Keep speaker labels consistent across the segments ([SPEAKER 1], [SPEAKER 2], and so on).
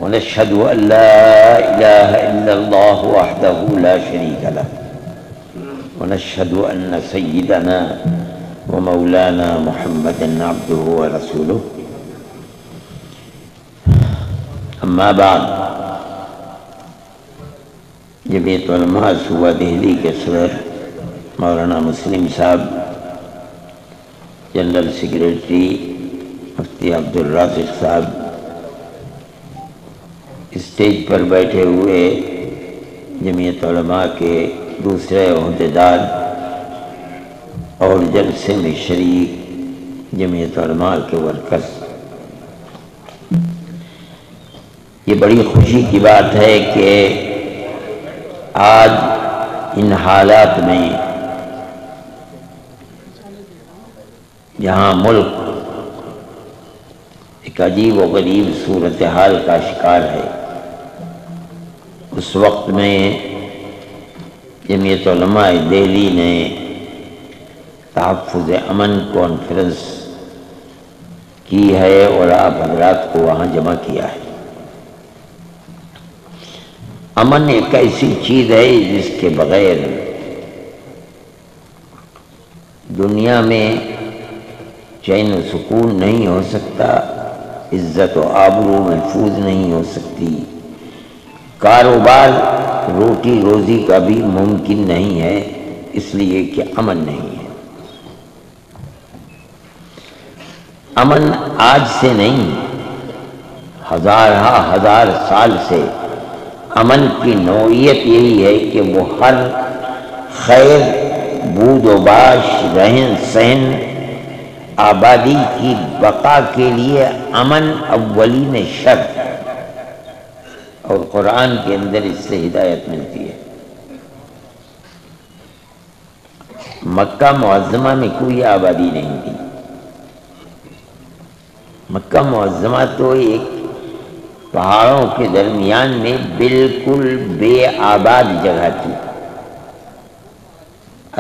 [SPEAKER 1] ونشهد أن لا إله إلا الله وحده لا شريك له ونشهد أن سيدنا ومولانا محمدا عبده ورسوله اما بعد جمعیت علماء صوبہ دہلی کے صدر مولانا مسلم صاحب، جنرل سیکریٹری مفتی عبدالرازق صاحب، اسٹیج پر بیٹھے ہوئے جمعیت علماء کے دوسرے عہدیدار اور جلسے میں شریک جمعیت علماء کے ورکرز، یہ بڑی خوشی کی بات ہے کہ آج ان حالات میں جہاں ملک ایک عجیب و غریب صورتحال کا شکار ہے، اس وقت میں جمعیت علماء دہلی نے تحفظ امن کانفرنس کی ہے اور آپ حضرات کو وہاں جمع کیا ہے۔ امن ایک ایسی چیز ہے جس کے بغیر دنیا میں چین و سکون نہیں ہو سکتا، عزت و آبرو محفوظ نہیں ہو سکتی، کاروبار روٹی روزی کا بھی ممکن نہیں ہے، اس لیے کہ امن نہیں ہے۔ امن آج سے نہیں، ہزار سال سے امن کی نوعیت یہی ہے کہ وہ ہر خیر، بود و باش، رہن سہن، آبادی کی بقا کے لیے امن اولین شرط، اور قرآن کے اندر اس سے ہدایت ملتی ہے۔ مکہ معظمہ میں کوئی آبادی نہیں تھی، مکہ معظمہ تو ایک پہاڑوں کے درمیان میں بالکل بے آباد جگہ تھی۔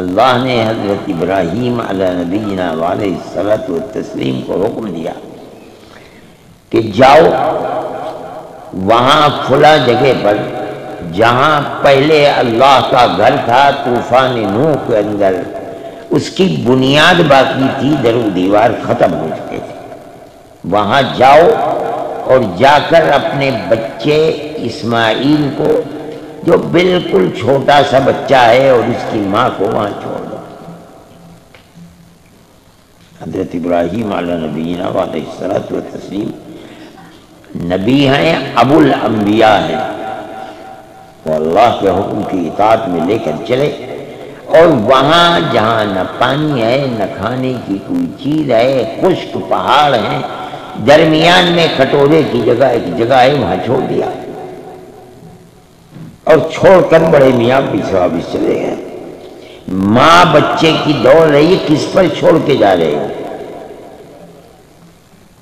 [SPEAKER 1] اللہ نے حضرت ابراہیم علیہ نبینا علیہ الصلوۃ والتسلیم کو حکم دیا کہ جاؤ وہاں فلاں جگہ پر جہاں پہلے اللہ کا گھر تھا طوفان نوح کے اندر، اس کی بنیاد باقی تھی، در و دیوار ختم ہو چکے تھے، وہاں جاؤ اور جا کر اپنے بچے اسماعیل کو، جو بالکل چھوٹا سا بچہ ہے، اور اس کی ماں کو وہاں چھوڑ دو۔ حضرت ابراہیم علیہ نبینا علیہ الصلوۃ والتسلیم نبی ہیں، ابو الانبیاء ہیں، وہ اللہ کے حکم کی اطاعت میں لے کر چلے، اور وہاں جہاں نہ پانی ہے، نہ کھانے کی کوئی چیز ہے، خشک پہاڑ ہیں، درمیان میں کٹورے کی جگہ ایک جگہ ہے، وہاں چھوڑ دیا، اور چھوڑ کر بڑے میاں پیچھے واپس چلے گئے۔ ماں بچے کی دوڑ رہی ہے، کس پر چھوڑ کے جا رہے ہو؟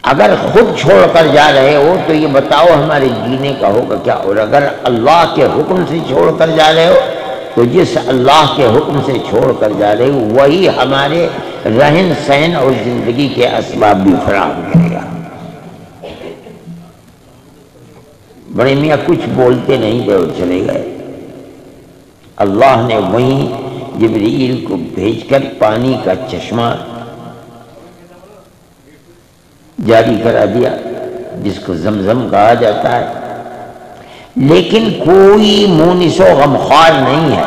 [SPEAKER 1] اگر خود چھوڑ کر جا رہے ہو تو یہ بتاؤ ہمارے جینے کا ہوگا کیا؟ اور اگر اللہ کے حکم سے چھوڑ کر جا رہے ہو تو جس اللہ کے حکم سے چھوڑ کر جا رہے ہو وہی ہمارے رہن سہن اور زندگی کے اسباب بھی فراہم کرے گا۔ بڑے میاں کچھ بولتے نہیں تھے اور چلے گئے۔ اللہ نے وہیں جبرائیل کو بھیج کر پانی کا چشمہ جاری کرا دیا، جس کو زمزم کہا جاتا ہے، لیکن کوئی مونس و غمخوار نہیں ہے،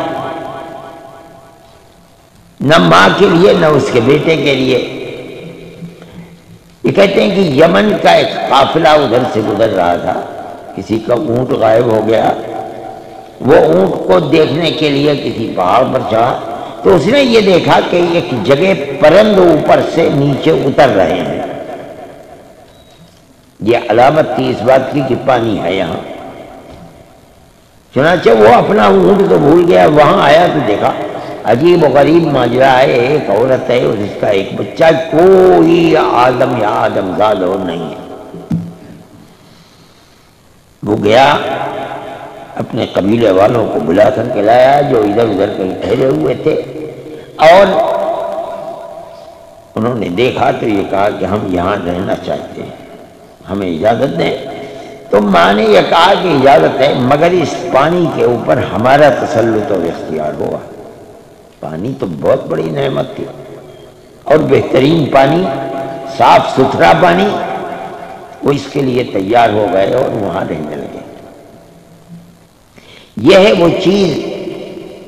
[SPEAKER 1] نہ ماں کے لیے نہ اس کے بیٹے کے لیے۔ یہ کہتے ہیں کہ یمن کا ایک قافلہ ادھر سے گزر رہا تھا، کسی کا اونٹ غائب ہو گیا، وہ اونٹ کو دیکھنے کے لیے کسی پہاڑ پر چڑھا تو اس نے یہ دیکھا کہ ایک جگہ پرند اوپر سے نیچے اتر رہے ہیں، یہ علامت تھی اس بات کی کہ پانی ہے یہاں۔ چنانچہ وہ اپنا اونٹ تو بھول گیا، وہاں آیا تو دیکھا عجیب و غریب ماجرا ہے، ایک عورت ہے اور اس کا ایک بچہ، کوئی آدم یا آدم زاد اور نہیں ہے۔ وہ گیا اپنے قبیلے والوں کو بلا کر کے لایا جو ادھر ادھر کہیں ٹھہرے ہوئے تھے، اور انہوں نے دیکھا تو یہ کہا کہ ہم یہاں رہنا چاہتے ہیں، ہمیں اجازت دیں۔ تو ماں نے یہ کہا کہ اجازت ہے، مگر اس پانی کے اوپر ہمارا تسلط و اختیار ہوگا۔ پانی تو بہت بڑی نعمت تھی، اور بہترین پانی، صاف ستھرا پانی، وہ اس کے لیے تیار ہو گئے اور وہاں رہنے لگے۔ یہ ہے وہ چیز،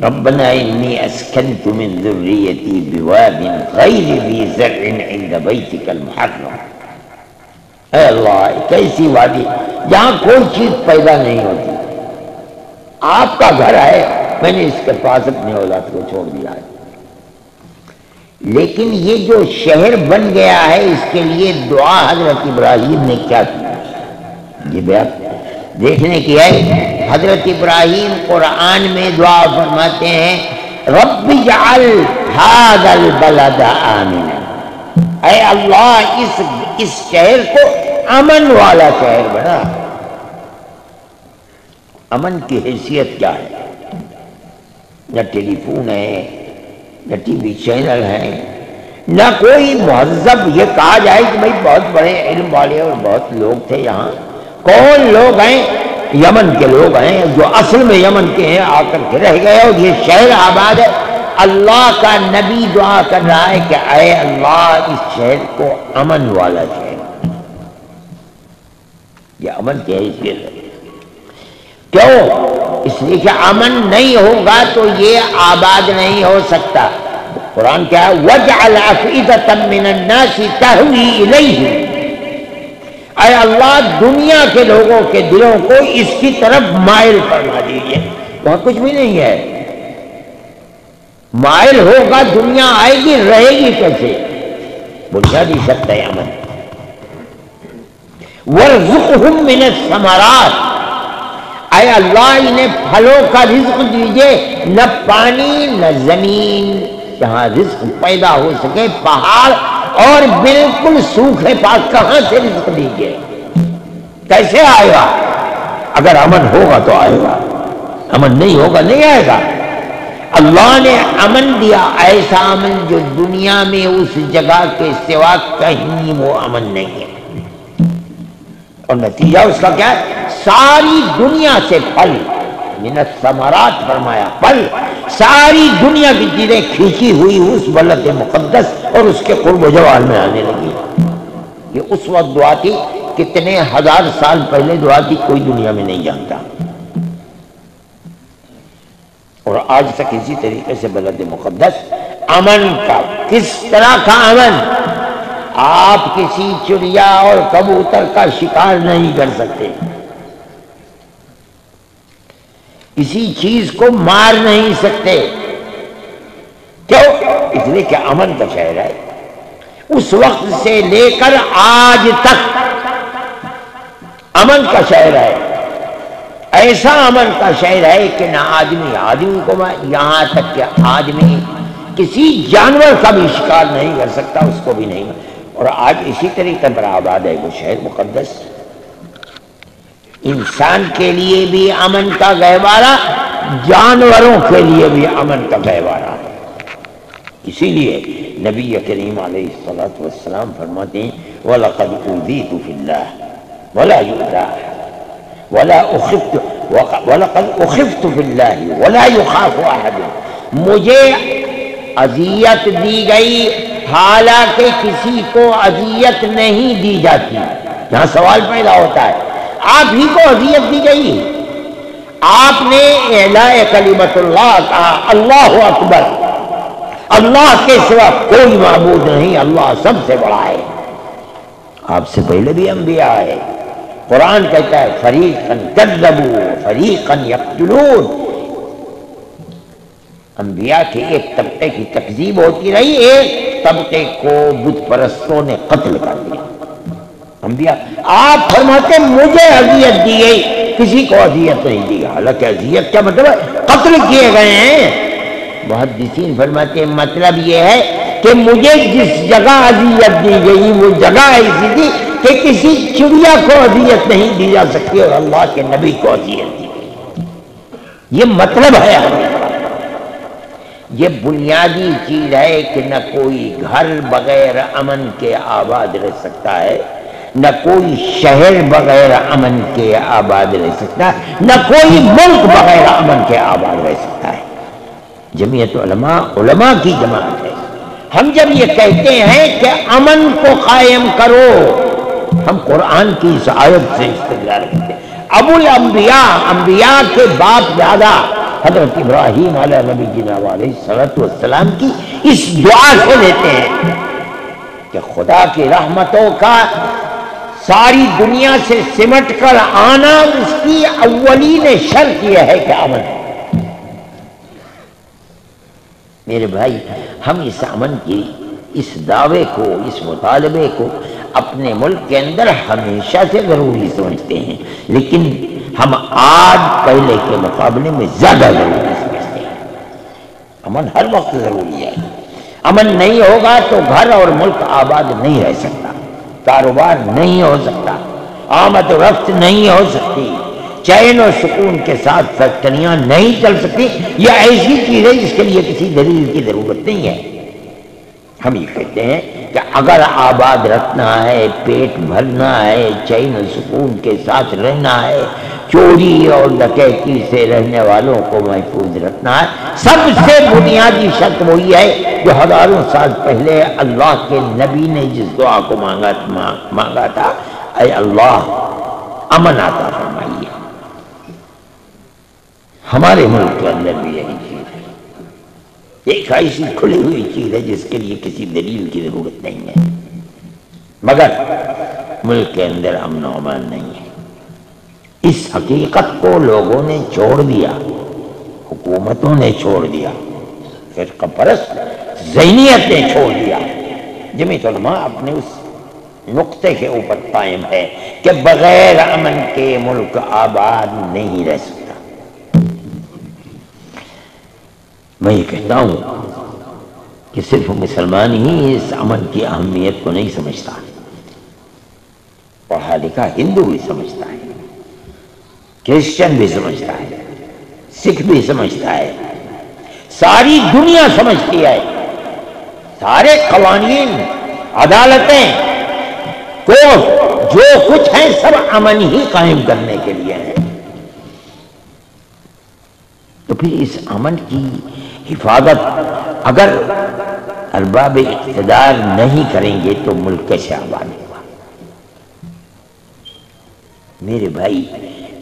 [SPEAKER 1] ربنا انی اسکنت من ذریتی بواد غیر ذی زرع عند بیتک المحرم۔ اے اللہ، کیسی وادی جہاں کوئی چیز پیدا نہیں ہوتی، آپ کا گھر ہے، میں نے اس کے پاس اپنے اولاد کو چھوڑ دیا ہے، لیکن یہ جو شہر بن گیا ہے اس کے لیے دعا حضرت ابراہیم نے کیا کی، یہ بیان دیکھنے کی ہے۔ حضرت ابراہیم قرآن میں دعا فرماتے ہیں، رب اجعل ھذا البلد آمنا، اے اللہ اس شہر کو امن والا شہر بنا۔ امن کی حیثیت کیا ہے؟ نہ ٹیلی فون ہے، نہ ٹی وی چینل ہے، نہ کوئی مہذب یہ کہا جائے کہ بھائی بہت بڑے علم والے اور بہت لوگ تھے یہاں۔ کون لوگ ہیں؟ یمن کے لوگ ہیں جو اصل میں یمن کے ہیں، آ کر کے رہ گئے اور یہ شہر آباد ہے۔ اللہ کا نبی دعا کر رہا ہے کہ اے اللہ اس شہر کو امن والا شہر، یہ امن کی حیثیت ہے۔ کیوں؟ اس لیے کہ امن نہیں ہوگا تو یہ آباد نہیں ہو سکتا۔ قرآن کیا ہے؟ وَجْعَلْ أَفْئِدَةً مِّنَ النَّاسِ تَهْوِي إِلَيْهِ، اے اللہ دنیا کے لوگوں کے دلوں کو اس کی طرف مائل فرما دیجیے۔ وہاں کچھ بھی نہیں ہے، مائل ہوگا دنیا آئے گی، رہے گی کیسے؟ بنیادی شرط ہے امن۔ وَارْزُقْهُم مِّنَ الثَّمَرَاتِ، اے اللہ انہیں پھلوں کا رزق دیجئے، نہ پانی نہ زمین جہاں رزق پیدا ہو سکے، پہاڑ اور بالکل سوکھے پاک، کہاں سے رزق دیجئے؟ کیسے آئے گا؟ اگر امن ہوگا تو آئے گا، امن نہیں ہوگا نہیں آئے گا۔ اللہ نے امن دیا، ایسا امن جو دنیا میں اس جگہ کے سوا کہیں وہ امن نہیں ہے۔ اور نتیجہ اس کا کیا ہے؟ ساری دنیا سے پھل، من الثمرات فرمایا، پھل، ساری دنیا کی چیزیں کھینچی ہوئی اس بلد مقدس اور اس کے قرب و جوار میں آنے لگی۔ یہ اس وقت دعا تھی، کتنے ہزار سال پہلے دعا تھی، کوئی دنیا میں نہیں جانتا۔ اور آج تک اسی طریقے سے بلد مقدس امن کا، کس طرح کا امن؟ آپ کسی چڑیا اور کبوتر کا شکار نہیں کر سکتے، کسی چیز کو مار نہیں سکتے۔ کیوں؟ اس لیے کہ امن کا شہر ہے۔ اس وقت سے لے کر آج تک امن کا شہر ہے۔ ایسا امن کا شہر ہے کہ نہ آدمی کو، یہاں تک کہ آدمی کسی جانور کا بھی شکار نہیں کر سکتا، اس کو بھی نہیں۔ اور آج اسی طریقے پر آباد ہے وہ شہر مقدس۔ انسان کے لیے بھی امن کا گہوارہ، جانوروں کے لیے بھی امن کا گہوارہ ہے۔ اسی لیے نبی کریم علیہ الصلوۃ والسلام فرماتے ہیں، وَلَقَدْ أُوذِيتُ فِي اللَّهِ وَلَا يُؤْذَى وَلَقَدْ أُخِفْتُ فِي اللَّهِ وَلَا يُخَافُ أَحَدٌ، مجھے اذیت دی گئی حالانکہ کسی کو اذیت نہیں دی جاتی۔ یہاں سوال پیدا ہوتا ہے، آپ ہی کو اذیت دی گئی، آپ نے اعلاء کلمت اللہ کہا، اللہ اکبر، اللہ کے سوا کوئی معبود نہیں، اللہ سب سے بڑا ہے۔ آپ سے پہلے بھی انبیاء آئے، قرآن کہتا ہے فریقاً کذبوا فریقاً یقتلون، انبیاء کے ایک طبقے کی تکذیب ہوتی رہی، ایک طبقے کو بت پرستوں نے قتل کر دیا۔ انبیاء، آپ فرماتے مجھے اذیت دی گئی، کسی کو اذیت نہیں دی، حالانکہ اذیت کیا مطلب ہے؟ قتل کیے گئے ہیں۔ محدثین فرماتے ہیں مطلب یہ ہے کہ مجھے جس جگہ اذیت دی گئی وہ جگہ ایسی تھی کہ کسی چڑیا کو اذیت نہیں دی جا سکتی، اور اللہ کے نبی کو اذیت دی گئی۔ یہ مطلب ہے ہمیں، یہ بنیادی چیز ہے کہ نہ کوئی گھر بغیر امن کے آباد رہ سکتا ہے، نہ کوئی شہر بغیر امن کے آباد رہ سکتا، نہ کوئی ملک بغیر امن کے آباد رہ سکتا ہے۔ جمعیت علماء علماء کی جماعت ہے۔ ہم جب یہ کہتے ہیں کہ امن کو قائم کرو، ہم قرآن کی اس آیت سے استدلال کرتے ہیں۔ ابو الانبیاء، انبیاء کے باپ دادا حضرت ابراہیم علیہ نبی جناب علیہ السلام کی اس دعا سے لیتے ہیں کہ خدا کی رحمتوں کا ساری دنیا سے سمٹ کر آنا، اس کی اولین شرط یہ ہے کہ امن ہے۔ میرے بھائی، ہم اس امن کی اس دعوے کو، اس مطالبے کو اپنے ملک کے اندر ہمیشہ سے ضروری سمجھتے ہیں، لیکن ہم آج پہلے کے مقابلے میں زیادہ ضروری سمجھتے ہیں۔ امن ہر وقت ضروری ہے۔ امن نہیں ہوگا تو گھر اور ملک آباد نہیں رہ سکتا، کاروبار نہیں ہو سکتا، آمد و رفت نہیں ہو سکتی، چین و سکون کے ساتھ فیکٹریاں نہیں چل سکتی۔ یہ ایسی چیز ہے جس کے لیے کسی دلیل کی ضرورت نہیں ہے۔ ہم یہ کہتے ہیں کہ اگر آباد رکھنا ہے، پیٹ بھرنا ہے، چین و سکون کے ساتھ رہنا ہے، چوری اور ڈکیتی سے رہنے والوں کو محفوظ رکھنا ہے، سب سے بنیادی شرط وہی ہے جو ہزاروں سال پہلے اللہ کے نبی نے جس دعا کو مانگا تھا، اے اللہ امن عطا فرمائیے۔ ہمارے ملک کے اندر بھی یہی چیز ہے، ایک ایسی کھلی ہوئی چیز ہے جس کے لیے کسی دلیل کی ضرورت نہیں ہے، مگر ملک کے اندر امن و امان نہیں ہے۔ اس حقیقت کو لوگوں نے چھوڑ دیا، حکومتوں نے چھوڑ دیا، فرقہ پرست ذہنیت نے چھوڑ دیا۔ جمعیت علماء اپنے اس نقطے کے اوپر قائم ہے کہ بغیر امن کے ملک آباد نہیں رہ سکتا۔ میں یہ کہتا ہوں کہ صرف مسلمان ہی اس امن کی اہمیت کو نہیں سمجھتا، پڑھا لکھا ہندو بھی سمجھتا ہے، کرسچن بھی سمجھتا ہے، سکھ بھی سمجھتا ہے، ساری دنیا سمجھتی ہے۔ سارے قوانین، عدالتیں، کورٹ، جو کچھ ہیں سب امن ہی قائم کرنے کے لیے ہیں۔ تو پھر اس امن کی حفاظت اگر ارباب اقتدار نہیں کریں گے تو ملک کیسے آباد ہوگا؟ میرے بھائی،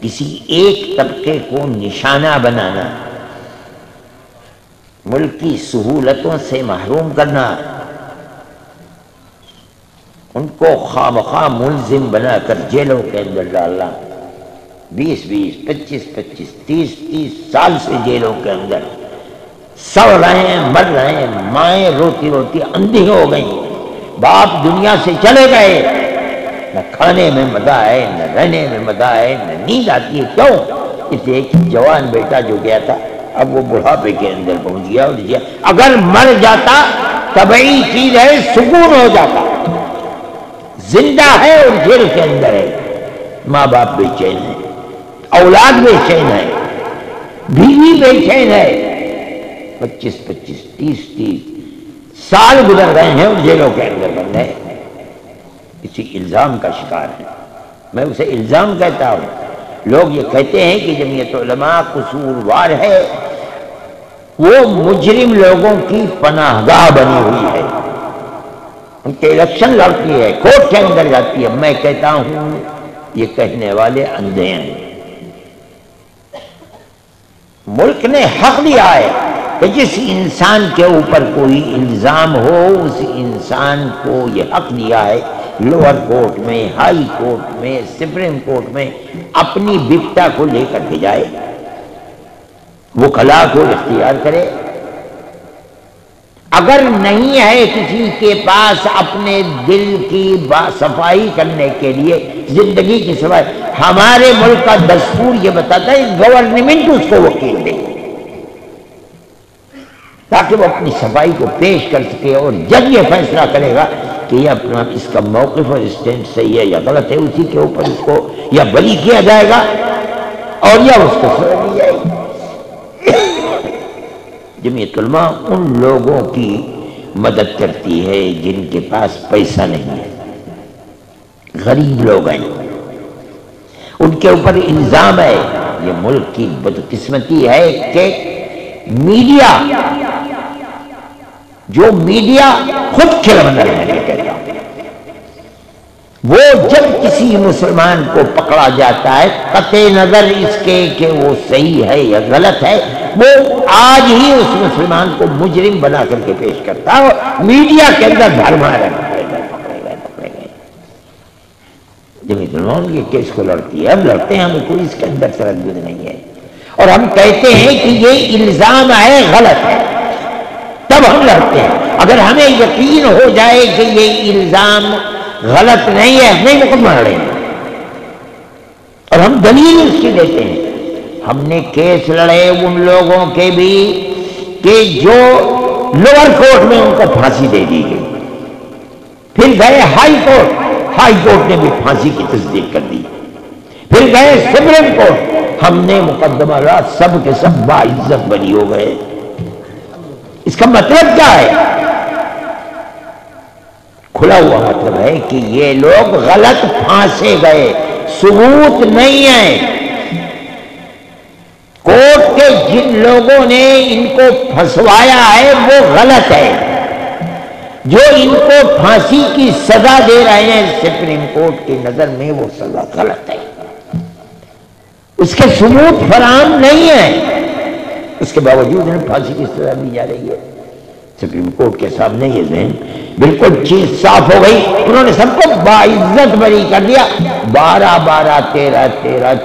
[SPEAKER 1] کسی ایک طبقے کو نشانہ بنانا، ملک کی سہولتوں سے محروم کرنا، ان کو خواہ مخواہ ملزم بنا کر جیلوں کے اندر ڈالنا، 20 25 30 سال سے جیلوں کے اندر سڑ رہے ہیں، مر رہے ہیں، مائیں روتی روتی اندھی ہو گئی، باپ دنیا سے چلے گئے، نہ کھانے میں مزہ ہے، نہ رہنے میں مزہ ہے، نہ نیند آتی ہے۔ کیوں؟ اس ایک جوان بیٹا جو گیا تھا اب وہ بڑھاپے کے اندر پہنچ گیا، اور اگر مر جاتا طبعی چیز ہے، سکون ہو جاتا، زندہ ہے اور جیل کے اندر ہے، ماں باپ بے چین ہے، اولاد بے چین ہے، بیوی بے چین ہے، 25 30 سال گزر گئے ہیں اور جیلوں کے اندر بند ہے، کسی الزام کا شکار ہے۔ میں اسے الزام کہتا ہوں۔ لوگ یہ کہتے ہیں کہ جمعیت علماء قصوروار ہے، وہ مجرم لوگوں کی پناہ گاہ بنی ہوئی ہے، ان کے الیکشن لڑتی ہے، کورٹ کے اندر جاتی ہے۔ میں کہتا ہوں یہ کہنے والے اندھے ہیں۔ ملک نے حق دیا ہے کہ جس انسان کے اوپر کوئی الزام ہو، اس انسان کو یہ حق دیا ہے لوور کورٹ میں، ہائی کورٹ میں، سپریم کورٹ میں اپنی بپتا کو لے کر کے جائے، وکلا کو اختیار کرے۔ اگر نہیں ہے کسی کے پاس اپنے دل کی صفائی کرنے کے لیے، زندگی کی صفائی، ہمارے ملک کا دستور یہ بتاتا ہے گورنمنٹ اس کو وکیل دے تاکہ وہ اپنی صفائی کو پیش کر سکے، اور جب یہ فیصلہ کرے گا کہ یہ اپنا اس کا موقف اور اسٹینڈ صحیح ہے یا غلط ہے، اسی کے اوپر اس کو یا بری کیا جائے گا اور یا اس کو سزا دی جائے گی۔ جمعیت علماء ان لوگوں کی مدد کرتی ہے جن کے پاس پیسہ نہیں ہے، غریب لوگ ہیں، ان کے اوپر الزام ہے. یہ ملک کی بدقسمتی ہے کہ میڈیا، جو میڈیا خود کھلونا ہے، میں کہتا ہوں، وہ جب کسی مسلمان کو پکڑا جاتا ہے قطع نظر اس کے کہ وہ صحیح ہے یا غلط ہے، وہ آج ہی اس مسلمان کو مجرم بنا کر کے پیش کرتا ہے. میڈیا کے اندر بھرما ہے، پکڑے گئے. جمعیت علماء کے کیس کو لڑتی ہے، ہم لڑتے ہیں، ہمیں کوئی اس کے اندر تردد نہیں ہے، اور ہم کہتے ہیں کہ یہ الزام ہے، غلط ہے، تب ہم لڑتے ہیں. اگر ہمیں یقین ہو جائے کہ یہ الزام غلط نہیں ہے، نہیں مقدمہ لڑیں گے، اور ہم دلیل اس کی دیتے ہیں. ہم نے کیس لڑے ان لوگوں کے بھی کہ جو لوور کورٹ میں ان کو پھانسی دے دی گئی، پھر گئے ہائی کورٹ نے بھی پھانسی کی تصدیق کر دی، پھر گئے سپریم کورٹ، ہم نے مقدمہ لڑا، سب کے سب باعزت بری ہو گئے. اس کا مطلب کیا ہے؟ کھلا ہوا مطلب ہے کہ یہ لوگ غلط پھانسے گئے، ثبوت نہیں ہے. کورٹ کے جن لوگوں نے ان کو پھنسوایا ہے وہ غلط ہے، جو ان کو پھانسی کی سزا دے رہے ہیں سپریم کورٹ کی نظر میں وہ سزا غلط ہے. اس کے ثبوت فراہم نہیں ہے، اس کے باوجود انہیں پھانسی کی سزا دی جا رہی ہے. سپریم کورٹ کے سامنے یہ ذہن بالکل چیز صاف ہو گئی، انہوں نے سب کو باعزت بری کر دیا. 12 13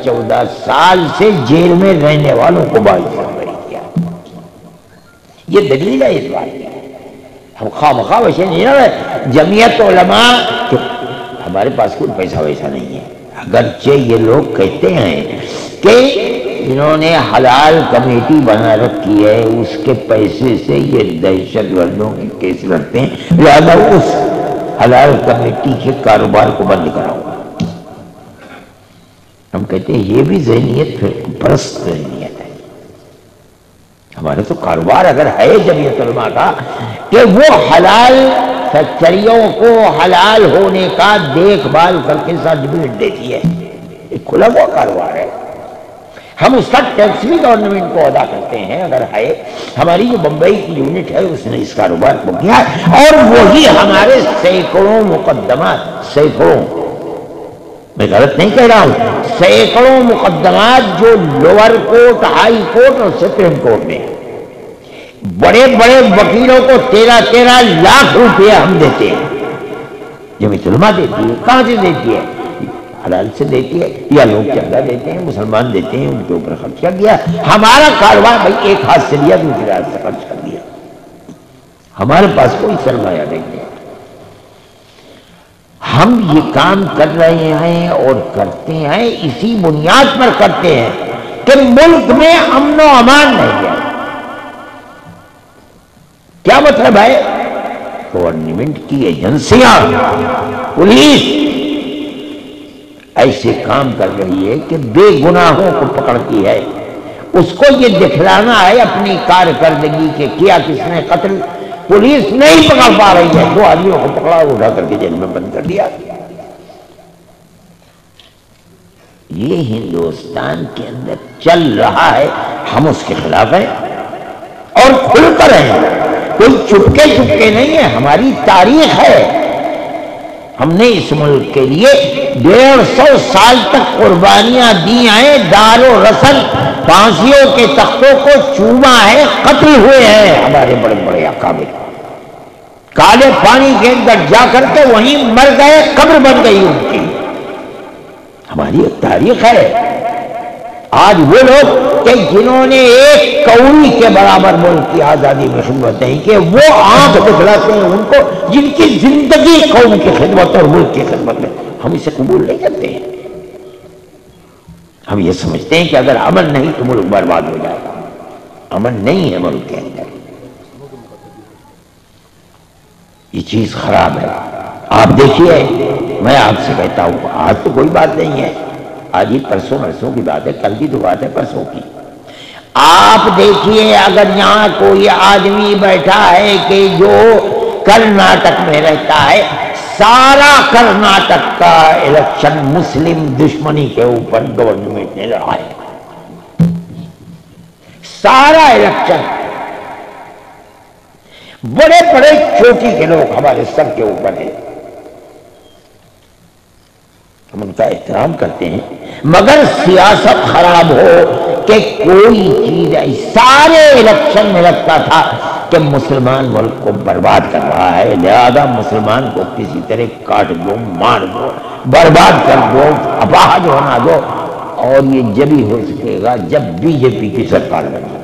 [SPEAKER 1] 14 سال سے جیل میں رہنے والوں کو باعزت بری کیا. یہ دلیل ہے اس بات کی. ہم خواہ مخواہ ویسے نہیں رہے. جمعیت علماء، ہمارے پاس کوئی پیسہ ویسا نہیں ہے، اگرچہ یہ لوگ کہتے ہیں کہ انہوں نے حلال کمیٹی بنا رکھی ہے، اس کے پیسے سے یہ دہشت گردوں کے کیس لڑتے ہیں، لہذا اس حلال کمیٹی کے کاروبار کو بند کراؤ. ہم کہتے ہیں یہ بھی ذہنیت پرست ذہنیت ہے. ہمارا تو کاروبار اگر ہے جمعیت علماء کا کہ وہ حلال فیکٹریوں کو حلال ہونے کا دیکھ بھال کر کے سرٹیفکیٹ دیتی ہے، یہ کھلا ہوا کاروبار ہے. ہم اس کا ٹیکس بھی گورنمنٹ کو ادا کرتے ہیں اگر ہے. ہماری جو بمبئی کی یونٹ ہے اس نے اس کاروبار کو کیا، اور وہی ہمارے سینکڑوں مقدمات، سینکڑوں، میں غلط نہیں کہہ رہا ہوں، سینکڑوں مقدمات جو لوور کورٹ، ہائی کورٹ اور سپریم کورٹ میں، بڑے بڑے وکیلوں کو 13 لاکھ روپے ہم دیتے ہیں. جمعیت علماء دیتی ہے. کہاں سے دیتی ہے؟ حلال سے دیتی ہے یا لوگ چندہ دیتے ہیں، مسلمان دیتے ہیں، ان کے اوپر خرچ کر دیا. ہمارا کاروبار بھائی ایک ہاتھ سے لیا دوسرے ہاتھ سے خرچ کر دیا. ہمارے پاس کوئی سرمایہ نہیں ہے. ہم یہ کام کر رہے ہیں اور کرتے ہیں اسی بنیاد پر کرتے ہیں کہ ملک میں امن و امان نہیں ہے. کیا مطلب ہے؟ گورنمنٹ کی ایجنسیاں، پولیس ایسے کام کر رہی ہے کہ بے گناہوں کو پکڑتی ہے. اس کو یہ دکھلانا ہے اپنی کارکردگی کہ کیا کس نے قتل. پولیس نہیں پکڑ پا رہی ہے، 2 آدمیوں کو پکڑا اٹھا کر کے جیل میں بند کر دیا. یہ ہندوستان کے اندر چل رہا ہے، ہم اس کے خلاف ہیں اور کھل کر ہیں. کوئی چپکے نہیں ہے. ہماری تاریخ ہے. ہم نے اس ملک کے لیے 150 سال تک قربانیاں دی ہیں. دار و رسل پھانسیوں کے تختوں کو چوما ہے، قتل ہوئے ہیں ہمارے بڑے بڑے اکابر. کالے پانی کے اندر جا کر کے وہیں مر گئے، قبر بن گئی ان کی. ہماری ایک تاریخ ہے. آج وہ لوگ کہ جنہوں نے ایک کوڑی کے برابر ملک کی آزادی میں خدمت نہیں کی، وہ آنکھ دکھلاتے ہیں ان کو جن کی زندگی قوم کی خدمت اور ملک کی خدمت میں. ہم اسے قبول نہیں کرتے ہیں. ہم یہ سمجھتے ہیں کہ اگر امن نہیں تو ملک برباد ہو جائے گا. امن نہیں ہے ملک کے اندر. یہ چیز خراب ہے. آپ دیکھیے، میں آپ سے کہتا ہوں، آج تو کوئی بات نہیں ہے، آج ہی پرسوں کی بات ہے، کل کی تو بات ہے پرسوں کی. آپ دیکھیے اگر یہاں کوئی آدمی بیٹھا ہے کہ جو کرناٹک میں رہتا ہے، سارا کرناٹک کا الیکشن مسلم دشمنی کے اوپر گورنمنٹ نے لڑا ہے، سارا الیکشن۔ بڑے بڑے چوٹی کے لوگ ہمارے سر کے اوپر ہیں، ہم ان کا احترام کرتے ہیں، مگر سیاست خراب ہو کہ کوئی چیز سارے الیکشن میں لگتا تھا کہ مسلمان ملک کو برباد کر رہا ہے، لہذا مسلمان کو کسی طرح کاٹ دو، مار دو، برباد کر دو، اپاہج ہونا دو، اور یہ جب ہی ہو سکے گا جب بی جے پی کی سرکار بنے گی۔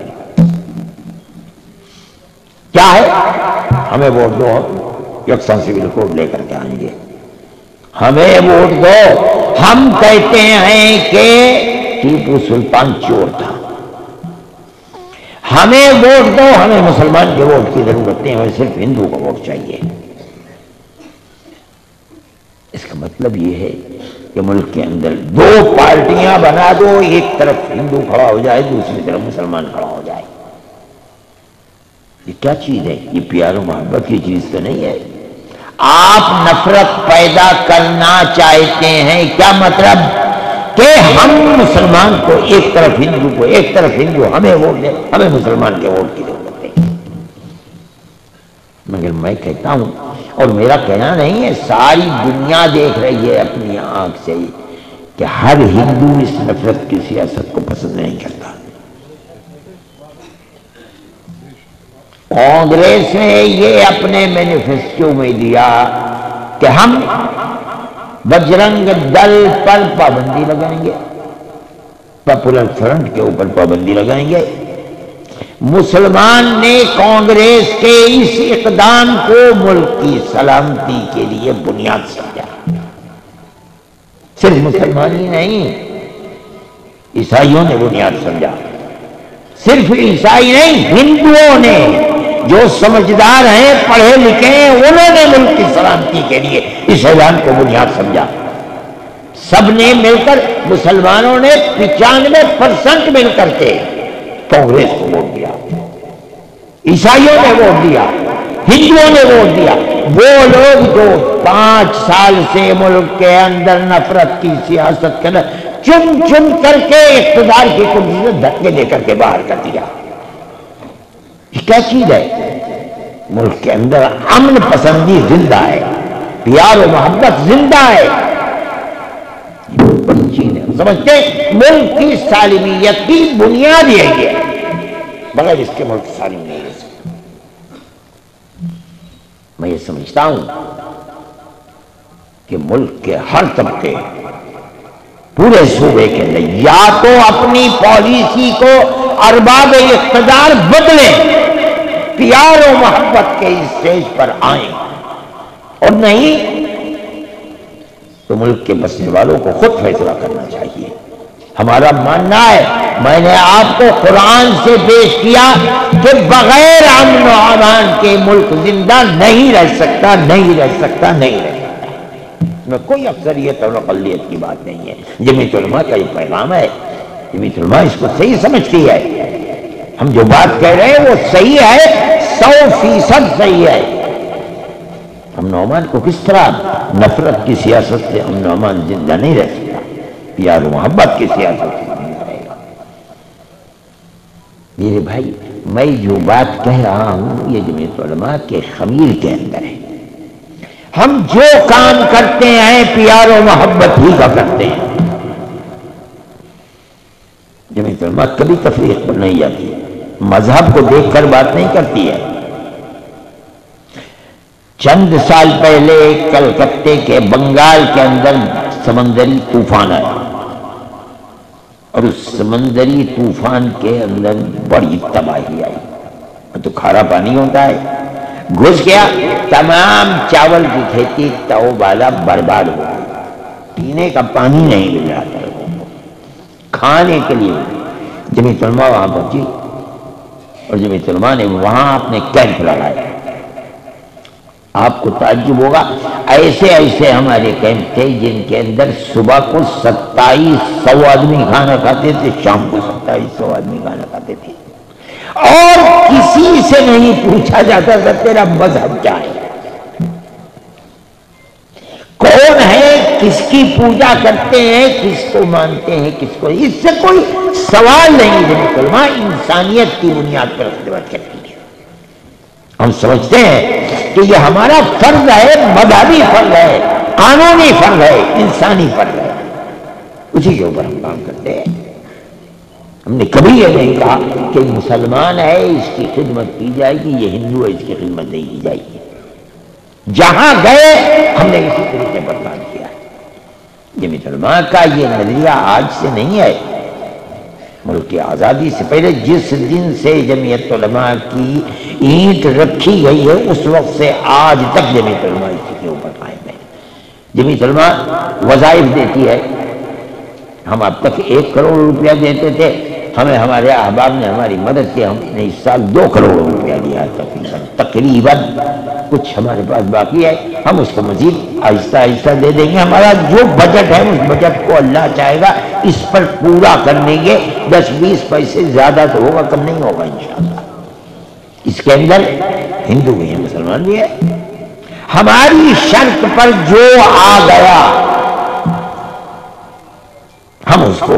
[SPEAKER 1] کیا ہے؟ ہمیں ووٹ دو، یکساں سول کوڈ لے کر کے آئیں گے، ہمیں ووٹ دو۔ ہم کہتے ہیں کہ ٹیپو سلطان چور تھا، ہمیں ووٹ دو، ہمیں مسلمان کے ووٹ کی ضرورت نہیں، ہمیں صرف ہندو کا ووٹ چاہیے۔ اس کا مطلب یہ ہے کہ ملک کے اندر دو پارٹیاں بنا دو، ایک طرف ہندو کھڑا ہو جائے، دوسری طرف مسلمان کھڑا ہو جائے۔ یہ کیا چیز ہے؟ یہ پیار و محبت کی چیز تو نہیں ہے۔ آپ نفرت پیدا کرنا چاہتے ہیں، کیا مطلب؟ کہ ہم مسلمان کو ایک طرف ہندو کو، ایک طرف ہندو ہمیں ووٹ دے، ہمیں مسلمان کے ووٹ کی ضرورت ہے۔ مگر میں کہتا ہوں، اور میرا کہنا نہیں ہے، ساری دنیا دیکھ رہی ہے اپنی آنکھ سے کہ ہر ہندو اس نفرت کی سیاست کو پسند نہیں کرتا۔ کانگریس نے یہ اپنے مینیفیسٹو میں دیا کہ ہم بجرنگ دل پر پابندی لگائیں گے، پاپولر فرنٹ کے اوپر پابندی لگائیں گے۔ مسلمان نے کانگریس کے اس اقدام کو ملک کی سلامتی کے لیے بنیاد سمجھا۔ صرف مسلمان ہی نہیں، عیسائیوں نے بنیاد سمجھا، صرف عیسائی نہیں، ہندوؤں نے جو سمجھدار ہیں، پڑھے لکھے ہیں، انہوں نے ملک کی سلامتی کے لیے اس اعلان کو بنیاد سمجھا۔ سب نے مل کر، مسلمانوں نے 95% مل کر کے کانگریس کو ووٹ دیا، عیسائیوں نے ووٹ دیا، ہندوؤں نے ووٹ دیا۔ وہ لوگ جو 5 سال سے ملک کے اندر نفرت کی سیاست کرنا، چن چن کر کے اقتدار کی کرسی سے دھکے دے کر کے باہر کر دیا۔ یہ کیا چیز ہے؟ ملک کے اندر امن پسندی زندہ ہے، پیار و محبت زندہ ہے، بڑی چیز ہے۔ سمجھتے ملک کی سالمیت کی بنیاد یہی ہے، بغیر اس کے ملک سالم نہیں ہے۔ میں یہ سمجھتا ہوں کہ ملک کے ہر طبقے پورے صوبے کے اندر یا تو اپنی پالیسی کو ارباب اقتدار بدلیں، پیار و محبت کے اس اسٹیج پر آئیں، اور نہیں تو ملک کے بسنے والوں کو خود فیصلہ کرنا چاہیے۔ ہمارا ماننا ہے، میں نے آپ کو قرآن سے پیش کیا کہ بغیر امن و امان کے ملک زندہ نہیں رہ سکتا، نہیں رہ سکتا، نہیں رہ سکتا۔ میں کوئی اکثریت اور اقلیت کی بات نہیں ہے، جمعیت علماء کا یہ پیغام ہے، جمعیت علماء اس کو صحیح سمجھتی ہے۔ ہم جو بات کہہ رہے ہیں وہ صحیح ہے، 100% صحیح ہے۔ امن و امان کو کس طرح؟ نفرت کی سیاست سے امن و امان زندہ نہیں رہ سکتا، پیار و محبت کی سیاست سے زندہ رہے گا۔ میرے بھائی، میں جو بات کہہ رہا ہوں یہ جمعیت علماء کے خمیر کے اندر ہے۔ ہم جو کام کرتے ہیں پیار و محبت ہی کا کرتے ہیں۔ جمعیت علماء کبھی تفریق پر نہیں جاتی، مذہب کو دیکھ کر بات نہیں کرتی ہے۔ چند سال پہلے کلکتے کے بنگال کے اندر سمندری طوفان آیا، اور اس سمندری طوفان کے اندر بڑی تباہی آئی، تو کھارا پانی ہوتا ہے، گھس گیا، تمام چاول کی کھیتی تو بالا برباد ہو گئی، پینے کا پانی نہیں مل رہا تھا لوگوں کو، کھانے کے لیے۔ جمعیت علماء وہاں پہنچی اور جمعیت علماء نے وہاں اپنے کیمپ لگائے۔ آپ کو تعجب ہوگا، ایسے ایسے ہمارے کیمپ تھے جن کے اندر صبح کو 2700 آدمی کھانا کھاتے تھے، شام کو 2700 آدمی کھانا کھاتے تھے، اور کسی سے نہیں پوچھا جاتا تھا تیرا مذہب کیا ہے۔ کون ہے، کس کی پوجا کرتے ہیں، کس کو مانتے ہیں، کس کو، اس سے کوئی سوال نہیں ہے۔ مسلمان انسانیت کی بنیاد پر خدمت کرتی ہے۔ ہم سمجھتے ہیں کہ یہ ہمارا فرض ہے، مذہبی فرض ہے، قانونی فرض ہے، انسانی فرض ہے، اسی کے اوپر ہم کام کرتے ہیں۔ ہم نے کبھی یہ نہیں کہا کہ مسلمان ہے اس کی خدمت کی جائے گی، یہ ہندو ہے اس کی خدمت نہیں کی جائے گی۔ جہاں گئے ہم نے اسی طریقے پر کام کیا ہے۔ جمعیت علماء کا یہ نظریہ آج سے نہیں ہے، ملک کی آزادی سے پہلے جس دن سے جمعیت علماء کی اینٹ رکھی گئی ہے اس وقت سے آج تک جمعیت علماء اسی کے اوپر قائم ہے۔ جمعیت علماء وظائف دیتی ہے۔ ہم اب تک 1 کروڑ روپیہ دیتے تھے، ہمیں ہمارے احباب نے ہماری مدد کی، ہم نے اس سال 2 کروڑ روپیہ دیا تقریباً کچھ ہمارے پاس باقی ہے، ہم اس کو مزید آہستہ آہستہ دے دیں گے۔ ہمارا جو بجٹ ہے اس بجٹ کو اللہ چاہے گا اس پر پورا کرنے کے 10-20 پیسے زیادہ تو ہوگا، کم نہیں ہوگا انشاءاللہ۔ اس کے اندر ہندو بھی ہیں، مسلمان بھی ہے۔ ہماری شرط پر جو آ گیا ہم اس کو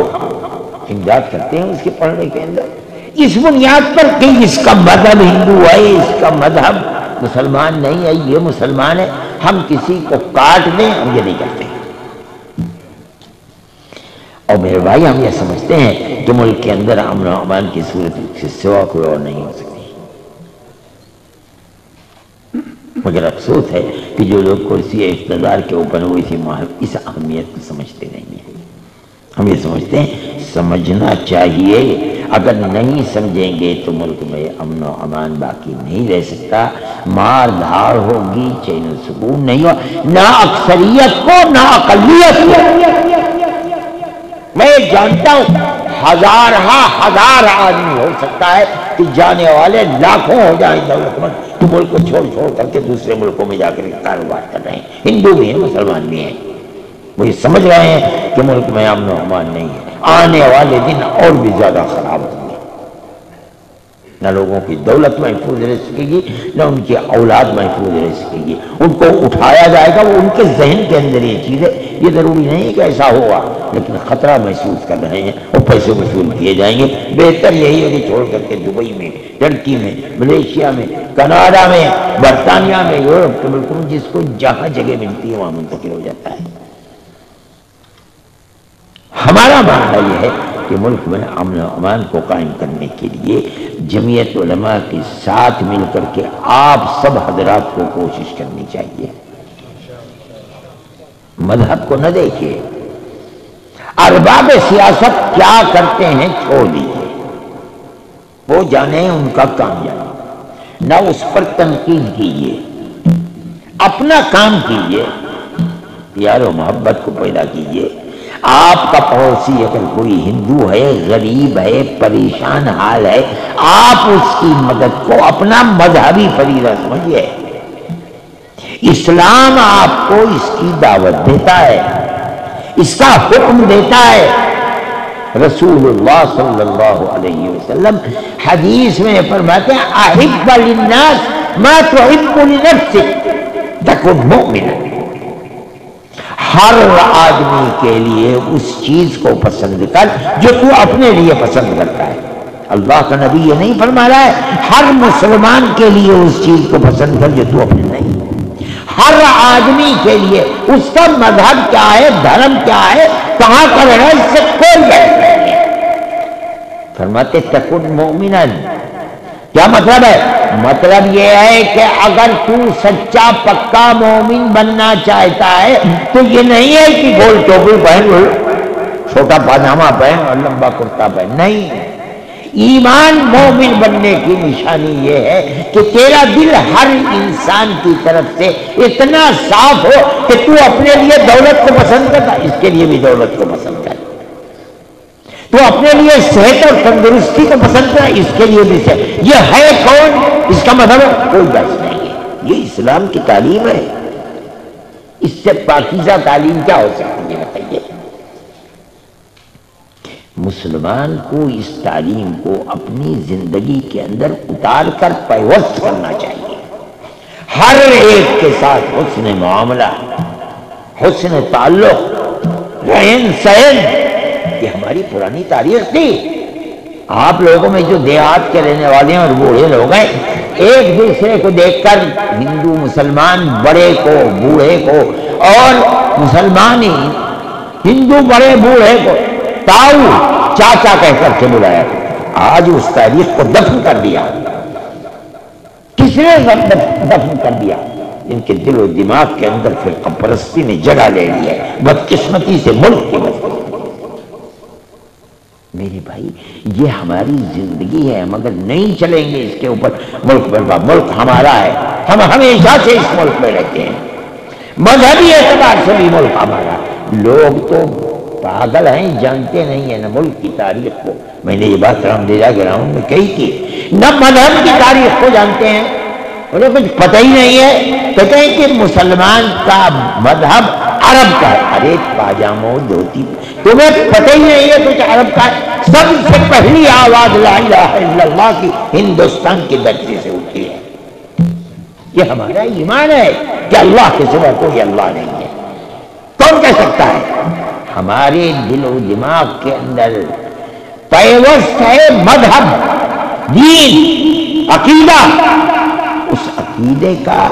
[SPEAKER 1] امداد کرتے ہیں اس کے پڑھنے کے اندر، اس بنیاد پر کہ اس کا مذہب ہندو ہے، اس کا مذہب مسلمان نہیں ہے، یہ مسلمان ہے، ہم کسی کو کاٹ دیں، ہم یہ نہیں کرتے۔ اور میرے بھائی ہم یہ سمجھتے ہیں کہ ملک کے اندر امن و امان کی صورت سے سوا کوئی اور نہیں ہو سکتی، مگر افسوس ہے کہ جو لوگ کرسی اقتدار کے اوپر وہ اس اہمیت کو سمجھتے نہیں ہیں۔ ہم یہ سمجھتے ہیں سمجھنا چاہیے، اگر نہیں سمجھیں گے تو ملک میں امن و امان باقی نہیں رہ سکتا، مار دھاڑ ہوگی، چین و سکون نہیں ہو، نہ اکثریت کو نہ اقلیت کو۔ میں جانتا ہوں ہزار آدمی ہو سکتا ہے کہ جانے والے لاکھوں ہو جائیں دولت مند، تو ملک کو چھوڑ کر کے دوسرے ملکوں میں جا کر کاروبار کر رہے ہیں، ہندو بھی ہیں مسلمان بھی ہیں، وہ یہ سمجھ رہے ہیں کہ ملک میں امن و امان نہیں ہے۔ آنے والے دن اور بھی زیادہ خراب ہوں گے، نہ لوگوں کی دولت محفوظ رہ سکے گی، نہ ان کی اولاد محفوظ رہ سکے گی، ان کو اٹھایا جائے گا، وہ ان کے ذہن کے اندر یہ چیز ہے۔ یہ ضروری نہیں کہ ایسا ہوگا، لیکن خطرہ محسوس کر رہے ہیں اور پیسے وصول کیے جائیں گے۔ بہتر یہی ہے کہ چھوڑ کر کے دبئی میں، ترکی میں، ملیشیا میں، کینیڈا میں، برطانیہ میں، یورپ کے ملکوں میں، جس کو جہاں جگہ ملتی ہے وہاں منتقل ہو جاتا ہے۔ ہمارا ماننا یہ ہے کہ ملک میں امن و امان کو قائم کرنے کے لیے جمعیت علماء کے ساتھ مل کر کے آپ سب حضرات کو کوشش کرنی چاہیے۔ مذہب کو نہ دیکھیے، ارباب سیاست کیا کرتے ہیں چھوڑ دیجیے، وہ جانے ان کا کام جانے، نہ اس پر تنقید کیجیے، اپنا کام کیجیے، پیار و محبت کو پیدا کیجیے۔ آپ کا پڑوسی اگر کوئی ہندو ہے، غریب ہے، پریشان حال ہے، آپ اس کی مدد کو اپنا مذہبی فریضہ سمجھیے۔ اسلام آپ کو اس کی دعوت دیتا ہے، اس کا حکم دیتا ہے۔ رسول اللہ صلی اللہ علیہ وسلم حدیث میں فرماتے ہیں احب للناس ما تحب لنفسک تکن مؤمنا۔ ہر آدمی کے لیے اس چیز کو پسند کر جو تو اپنے لیے پسند کرتا ہے۔ اللہ کا نبی یہ نہیں فرما رہا ہے ہر مسلمان کے لیے اس چیز کو پسند کر جو تو اپنے نہیں۔ ہر آدمی کے لیے اس کا مذہب کیا ہے، دھرم کیا ہے، کہاں کا رہنا، اس سے کوئی بحث نہیں ہے۔ فرماتے تکن مومنن، کیا مطلب ہے؟ مطلب یہ ہے کہ اگر تو سچا پکا مومن بننا چاہتا ہے تو یہ نہیں ہے کہ گول ٹوپی پہن، چھوٹا پاجامہ پہن اور لمبا کرتا پہن، نہیں۔ ایمان مومن بننے کی نشانی یہ ہے کہ تیرا دل ہر انسان کی طرف سے اتنا صاف ہو کہ تو اپنے لیے دولت کو پسند کرتا، اس کے لیے بھی دولت کو پسند کر، تو اپنے لیے صحت اور تندرستی کو پسند کرتا، اس کے لیے بھی صحت۔ یہ ہے کون؟ اس کا مطلب کوئی بحث نہیں ہے، یہ اسلام کی تعلیم ہے۔ اس سے پاکیزہ تعلیم کیا ہو سکتی ہے بتائیے؟ مسلمان کو اس تعلیم کو اپنی زندگی کے اندر اتار کر پیوست کرنا چاہیے۔ ہر ایک کے ساتھ حسن معاملہ، حسن تعلق، رہن سہن، یہ ہماری پرانی تاریخ تھی۔ آپ لوگوں میں جو دیہات کے رہنے والے ہیں اور بوڑھے لوگ ہیں، ایک دوسرے کو دیکھ کر ہندو مسلمان بڑے کو بوڑھے کو، اور مسلمان ہی ہندو بڑے بوڑھے کو تاؤ چاچا کہہ کر کے بلایا۔ آج اس تاریخ کو دفن کر دیا۔ کس نے دفن کر دیا؟ ان کے دل و دماغ کے اندر فرقہ پرستی نے جگہ لے لی ہے، بدقسمتی سے ملک کی وجہ۔ میرے بھائی یہ ہماری زندگی ہے، مگر نہیں چلیں گے اس کے اوپر، ملک برباد۔ ملک ہمارا ہے، ہم ہمیشہ سے اس ملک میں رہتے ہیں، مذہبی اعتبار سے بھی ملک ہمارا۔ لوگ تو پاگل ہیں، جانتے نہیں ہیں نہ ملک کی تاریخ کو۔ میں نے یہ بات رامدیرا گراؤنڈ میں کہی تھی، نہ مذہب کی تاریخ کو جانتے ہیں، انہیں کچھ پتہ ہی نہیں ہے۔ کہتے ہیں کہ مسلمان کا مذہب عرب کا ہے۔ ارے پاجاموں دھوتی تمہیں پتہ ہی نہیں ہے کچھ عرب کا ہے۔ سب سے پہلی آواز لا الہ الا اللہ کی ہندوستان کی دھرتی سے اٹھی ہے۔ یہ ہمارا ایمان ہے کہ اللہ کے سوا کوئی اللہ نہیں ہے۔ کون کہہ سکتا ہے؟ ہمارے دل و دماغ کے اندر پیوست ہے مذہب، دین، عقیدہ۔ اس عقیدے کا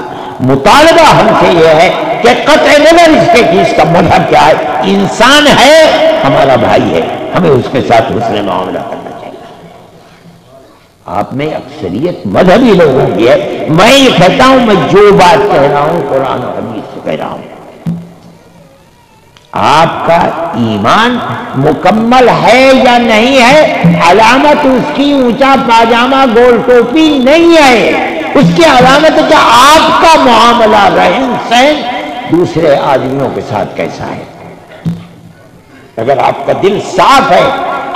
[SPEAKER 1] مطالبہ ہم سے یہ ہے کہ قطع نظر اس کے کہ اس کا مذہب کیا ہے، انسان ہے، ہمارا بھائی ہے، ہمیں اس کے ساتھ حسن معاملہ کرنا چاہیے۔ آپ میں اکثریت مذہبی لوگوں کی ہے۔ میں یہ کہتا ہوں، میں جو بات کہہ رہا ہوں قرآن و حدیث سے کہہ رہا ہوں۔ آپ کا ایمان مکمل ہے یا نہیں ہے، علامت اس کی اونچا پاجامہ گول ٹوپی نہیں ہے۔ اس کی علامت ہے کہ آپ کا معاملہ رہن سہن دوسرے آدمیوں کے ساتھ کیسا ہے۔ اگر آپ کا دل صاف ہے،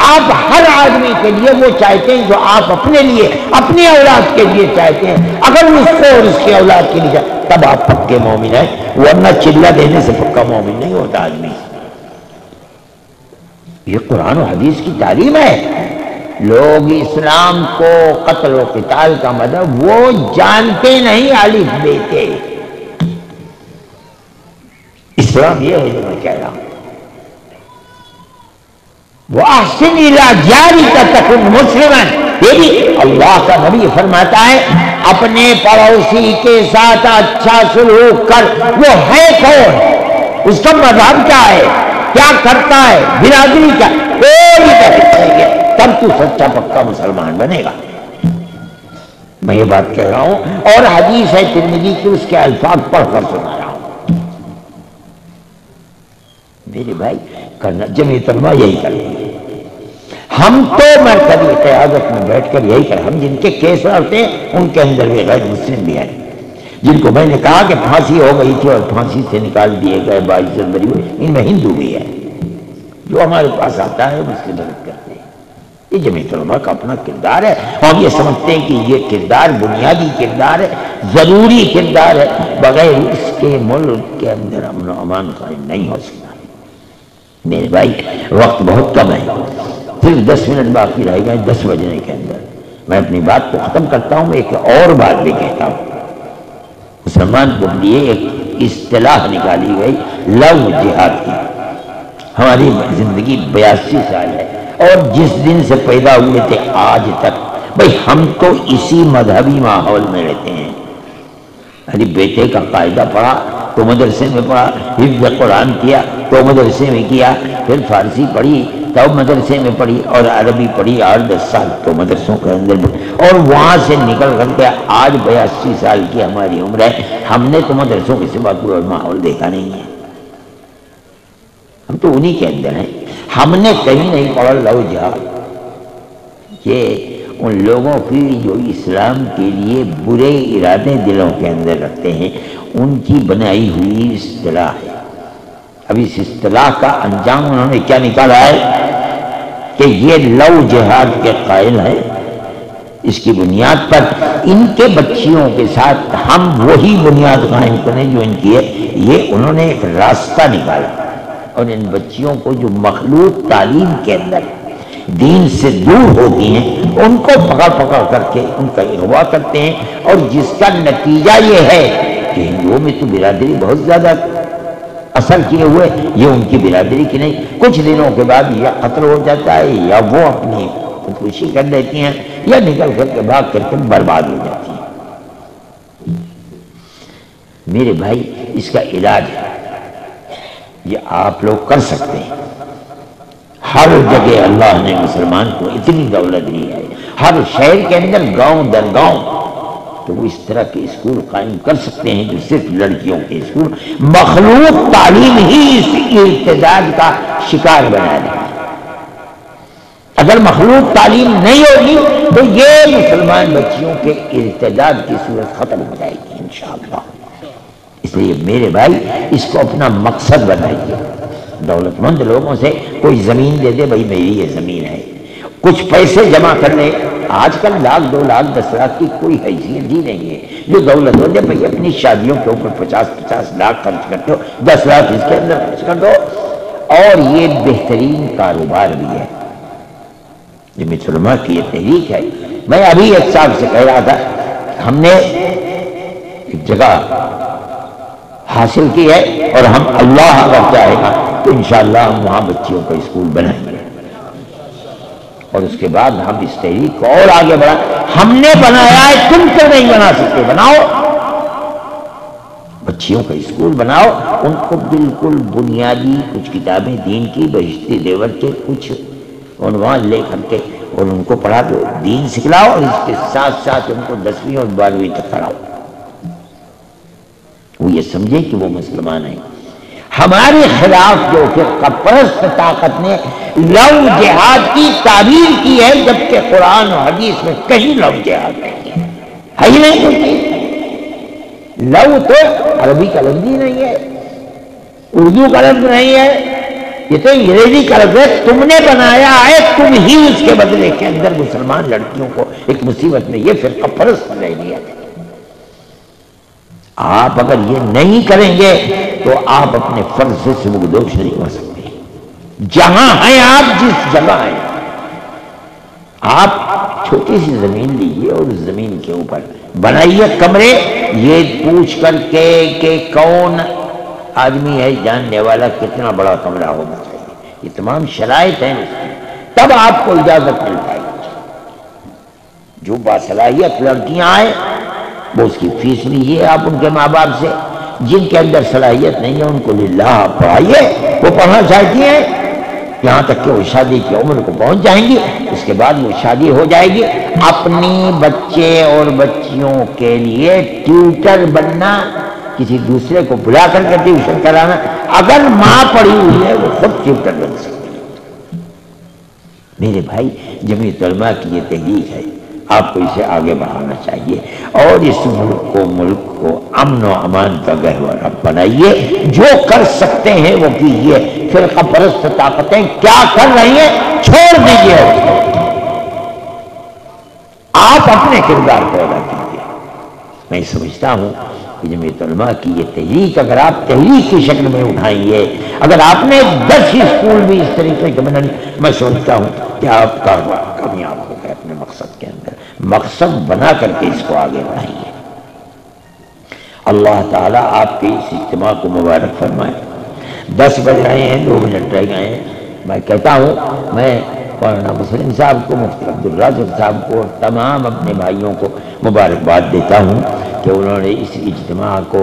[SPEAKER 1] آپ ہر آدمی کے لیے وہ چاہتے ہیں جو آپ اپنے لیے، اپنی اولاد کے لیے چاہتے ہیں، اگر اس کو اور اس کی اولاد کے لیے، تب آپ پکے مومن ہیں، ورنہ چلہ دینے سے پکا مومن نہیں ہوتا آدمی۔ یہ قرآن و حدیث کی تعلیم ہے۔ لوگ اسلام کو قتل و قتال کا مطلب وہ جانتے نہیں، الف بے کے۔ اسلام یہ ہے جو میں کہہ رہا ہوں۔ وَأَحْسِنْ إِلَىٰ جَارِكَ تَكُنْ مُسْلِمًا، یہ بھی اللہ کا نبی فرماتا ہے اپنے پڑوسی کے ساتھ اچھا سلوک کر۔ وہ ہے کون؟ اس کا مذہب کیا ہے، کیا کرتا ہے، برادری کیا، کوئی نہیں ہے، تب تو سچا پکا مسلمان بنے گا۔ میں یہ بات کہہ رہا ہوں، اور حدیث ہے ترمذی کی، اس کے الفاظ پڑھ کر سنا رہا ہوں۔ میرے بھائی کرنا جمعیت علماء یہی کریں گے۔ ہم تو مرکزی قیادت میں بیٹھ کر یہی کریں۔ ہم جن کے کیس لڑتے ہیں ان کے اندر بھی غیر مسلم بھی ہیں، جن کو میں نے کہا کہ پھانسی ہو گئی تھی اور پھانسی سے نکال دیے گئے 22 جنوری میں، ان میں ہندو بھی ہے۔ جو ہمارے پاس آتا ہے اس کی مدد کرتے ہیں۔ یہ جمعیت علماء کا اپنا کردار ہے۔ ہم یہ سمجھتے ہیں کہ یہ کردار بنیادی کردار ہے، ضروری کردار ہے، بغیر اس کے ملک کے اندر امن و امان قائم نہیں ہو سکتا۔ میرے بھائی وقت بہت کم ہے، صرف 10 منٹ باقی رہ گئے 10 بجنے کے اندر۔ میں اپنی بات کو ختم کرتا ہوں، ایک اور بات بھی کہتا ہوں۔ مسلمان کے لیے ایک اصطلاح نکالی گئی لو جہاد کی۔ ہماری زندگی 82 سال ہے، اور جس دن سے پیدا ہوئے تھے آج تک، بھئی ہم تو اسی مذہبی ماحول میں رہتے ہیں۔ ارے بیٹے کا قاعدہ پڑھا تو مدرسے میں پڑھا، حفظ قرآن کیا تو مدرسے میں کیا، پھر فارسی پڑھی تو مدرسے میں پڑھی، اور عربی پڑھی 8-10 سال تو مدرسوں کے اندر پڑھی، اور وہاں سے نکل کر کے آج 82 سال کی ہماری عمر ہے۔ ہم نے تو مدرسوں کے سوا کوئی ماحول دیکھا نہیں ہے، ہم تو انہی کے اندر ہیں۔ ہم نے کہیں نہیں پڑھا لو جہاد۔ یہ ان لوگوں کی جو اسلام کے لیے برے ارادے دلوں کے اندر رکھتے ہیں، ان کی بنائی ہوئی اصطلاح ہے۔ اب اس اصطلاح کا انجام انہوں نے کیا نکالا ہے کہ یہ لو جہاد کے قائل ہیں۔ اس کی بنیاد پر ان کے بچیوں کے ساتھ ہم وہی بنیاد قائم کریں جو ان کی ہے۔ یہ انہوں نے ایک راستہ نکالا، اور ان بچیوں کو جو مخلوط تعلیم کے اندر دین سے دور ہوتی ہیں، ان کو پکڑ پکڑ کر کے ان کا اغوا کرتے ہیں، اور جس کا نتیجہ یہ ہے کہ ہندوؤں میں تو برادری بہت زیادہ اثر کیے ہوئے، یہ ان کی برادری کی نہیں. کچھ دنوں کے بعد یا قتل ہو جاتا ہے یا وہ اپنی خودکشی کر لیتی ہیں یا نکل کر کے بھاگ کر کے برباد ہو جاتی ہیں. میرے بھائی اس کا علاج ہے، یہ آپ لوگ کر سکتے ہیں. ہر جگہ اللہ نے مسلمان کو اتنی دولت دی ہے، ہر شہر کے اندر گاؤں در گاؤں، تو وہ اس طرح کے اسکول قائم کر سکتے ہیں جو صرف لڑکیوں کے اسکول. مخلوق تعلیم ہی اس ارتداد کا شکار بنا دے. اگر مخلوق تعلیم نہیں ہوگی تو یہ مسلمان بچیوں کے ارتداد کی صورت ختم ہو جائے گی انشاءاللہ. اس لیے میرے بھائی اس کو اپنا مقصد بنائیے. دولت مند لوگوں سے کوئی زمین دے دے، بھائی میری یہ زمین ہے، کچھ پیسے جمع کر لے. آج کل 1,00,000 2,00,000 10,00,000 کی کوئی حیثیت ہی نہیں ہے. جو دولت مند ہے بھائی اپنی شادیوں کے اوپر 50 لاکھ خرچ کر دو، 10 لاکھ اس کے اندر خرچ کر دو. اور یہ بہترین کاروبار بھی ہے. جمعیت علماء کی یہ تحریک ہے. میں ابھی ایک صاحب سے کہہ رہا تھا، ہم نے ایک جگہ حاصل کی ہے اور ہم اللہ اگر چاہے گا تو انشاءاللہ ہم وہاں بچیوں کا اسکول بنائیں گے، اور اس کے بعد ہم اس تحریک کو اور آگے بڑھائیں. ہم نے بنایا ہے، تم تو نہیں بنا سکتے، بناؤ. بچیوں کا اسکول بناؤ، ان کو بالکل بنیادی کچھ کتابیں دین کی بہشتی دیور کے کچھ عنوان لے کر کے اور ان کو پڑھا دو، دین سکھلاؤ، اور اس کے ساتھ ساتھ ان کو 10ویں اور 12ویں تک پڑھاؤ. وہ یہ سمجھے کہ وہ مسلمان ہیں. ہمارے خلاف جو فرقہ پرست طاقت نے لو جہاد کی تعبیر کی ہے، جبکہ قرآن و حدیث میں کہیں لو جہاد نہیں ہے ہی نہیں ہوتی. لو تو عربی کا لفظ ہی نہیں ہے، اردو کا لفظ نہیں ہے، یہ تو انگریزی کا لفظ ہے. تم نے بنایا ہے، تم ہی اس کے بدلے کے اندر مسلمان لڑکیوں کو ایک مصیبت میں یہ فرقہ پرست لے لیا. آپ اگر یہ نہیں کریں گے تو آپ اپنے فرض سے سبکدوش نہیں ہو سکتے. جہاں ہیں آپ، جس جگہ ہیں آپ، چھوٹی سی زمین لیجیے اور اس زمین کے اوپر بنائیے کمرے. یہ پوچھ کر کے کہ کون آدمی ہے جاننے والا کتنا بڑا کمرہ ہونا چاہیے، یہ تمام شرائط ہیں اس کی، تب آپ کو اجازت مل پائے گی. جو باصلاحیت لڑکیاں آئیں وہ اس کی فیس لیجیے آپ ان کے ماں باپ سے. جن کے اندر صلاحیت نہیں ہے ان کو للہ پڑھائیے، وہ پڑھنا چاہتی ہیں یہاں تک کہ وہ شادی کی عمر کو پہنچ جائیں گی. اس کے بعد وہ شادی ہو جائے گی. اپنی بچے اور بچیوں کے لیے ٹیوٹر بننا، کسی دوسرے کو بلا کر کے ٹیوشن کرانا، اگر ماں پڑھی ہوئی ہے وہ خود ٹیوٹر بن سکتی ہے. میرے بھائی جمعیت علماء کی یہ تحریک ہے، آپ کو اسے آگے بڑھانا چاہیے اور اس ملک کو امن و امان کا گہوارہ بنائیے. جو کر سکتے ہیں وہ کیجیے. فرقہ پرست طاقتیں کیا کر رہی ہیں چھوڑ دیجیے، آپ اپنے کردار کو ادا کیجیے. میں سمجھتا ہوں کہ جمعیت علماء کی یہ تحریک اگر آپ تحریک کی شکل میں اٹھائیں گے، اگر آپ نے 10 اسکول بھی اس طریقے کے بنائیں، میں سمجھتا ہوں کہ آپ کامیاب ہو گئے اپنے مقصد کے اندر. مقصد بنا کر کے اس کو آگے بڑھائیے. اللہ تعالیٰ آپ کے اس اجتماع کو مبارک فرمائے. 10 بج رہے ہیں، 2 منٹ رہ گئے ہیں. میں کہتا ہوں، میں مولانا مسلم صاحب کو، مفتی عبدالرازق صاحب کو اور تمام اپنے بھائیوں کو مبارکباد دیتا ہوں کہ انہوں نے اس اجتماع کو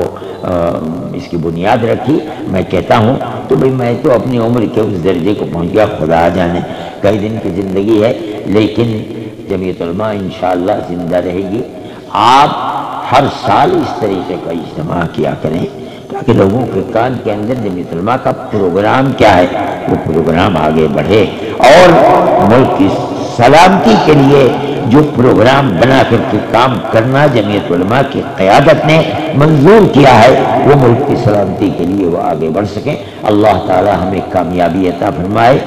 [SPEAKER 1] اس کی بنیاد رکھی. میں کہتا ہوں تو بھئی میں تو اپنی عمر کے اس درجے کو پہنچ گیا، خدا جانے کئی دن کی زندگی ہے، لیکن جمعیت علماء انشاءاللہ زندہ رہے گی. آپ ہر سال اس طریقے کا اجتماع کیا کریں تاکہ لوگوں کے کان کے اندر جمعیت علماء کا پروگرام کیا ہے وہ پروگرام آگے بڑھے، اور ملک کی سلامتی کے لیے جو پروگرام بنا کر کے کام کرنا جمعیت علماء کی قیادت نے منظور کیا ہے وہ ملک کی سلامتی کے لیے وہ آگے بڑھ سکیں. اللہ تعالی ہمیں کامیابی عطا فرمائے،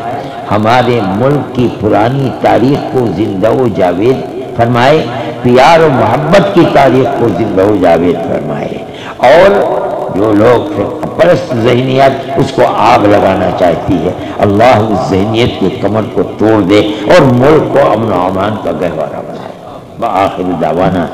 [SPEAKER 1] ہمارے ملک کی پرانی تاریخ کو زندہ و جاوید فرمائے، پیار و محبت کی تاریخ کو زندہ و جاوید فرمائے، اور جو لوگ فرقہ پرست ذہنیت اس کو آگ لگانا چاہتی ہے، اللہ اس ذہنیت کے کمر کو توڑ دے اور ملک کو امن و امان کا گہوارہ بنائے. وآخر دعوانا